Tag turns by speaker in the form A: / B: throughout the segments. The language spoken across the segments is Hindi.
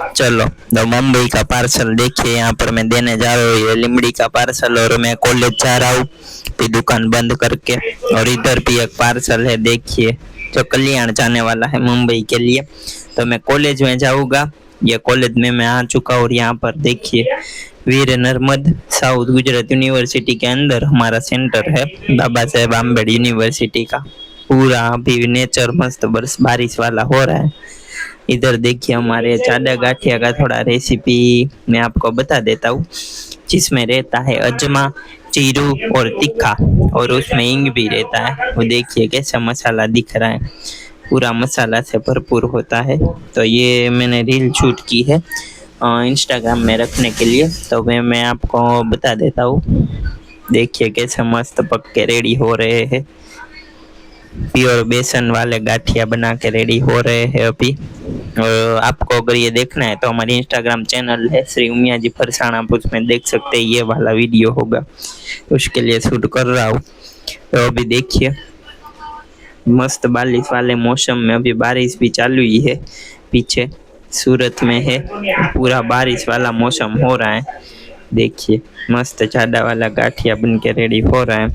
A: चलो तो मुंबई का पार्सल देखिए, यहाँ पर मैं देने जा रहा हूँ ये लिमड़ी का पार्सल, और मैं कॉलेज जा रहा हूँ फिर दुकान बंद करके। और इधर भी एक पार्सल है देखिए, जो कल्याण जाने वाला है मुंबई के लिए। तो मैं कॉलेज में जाऊंगा, ये कॉलेज में मैं आ चुका। और यहाँ पर देखिए वीर नर्मद साउथ गुजरात यूनिवर्सिटी के अंदर हमारा सेंटर है, बाबा साहेब आम्बेडकर यूनिवर्सिटी का। पूरा अभी नेचर मस्त बरस बारिश वाला हो रहा है। इधर देखिए हमारे चाडा गाठिया का थोड़ा रेसिपी मैं आपको बता देता हूँ, जिसमें रहता है अजमा, जीरू और तीखा, और उसमें इंग भी रहता है। वो देखिए कैसा मसाला दिख रहा है, पूरा मसाला से भरपूर होता है। तो ये मैंने रील शूट की है इंस्टाग्राम में रखने के लिए, तो मैं आपको बता देता हूँ। देखिए कैसे मस्त पक के रेडी हो रहे हैं, प्योर बेसन वाले गाठिया बना के रेडी हो रहे हैं अभी। और आपको अगर ये देखना है तो हमारी इंस्टाग्राम चैनल है श्री उमिया जी फरसाण, आप उसमें देख सकते हैं, ये वाला वीडियो होगा, उसके लिए शूट कर रहा हूँ। तो अभी देखिए मस्त बारिश वाले मौसम में, अभी बारिश भी चालू ही है, पीछे सूरत में है, पूरा बारिश वाला मौसम हो रहा है। देखिए मस्त चाडा वाला गाठिया बन के रेडी हो रहा है।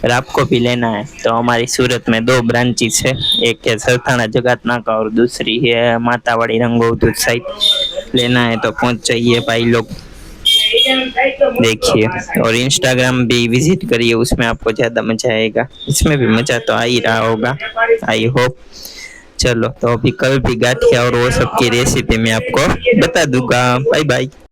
A: और आपको भी लेना है तो हमारी सूरत में 2 ब्रांचेस है, एक है सरथाना जगतना का और दूसरी है मातावाड़ी रंगोदूत साइड। लेना है तो पहुंच जाइए भाई लोग। देखिए और इंस्टाग्राम भी विजिट करिए, उसमें आपको ज्यादा मजा आएगा, इसमें भी मजा तो आ ही रहा होगा आई होप। चलो तो अभी कल भी गाठिया और वो सब की रेसिपी मैं आपको बता दूंगा। Bye bye.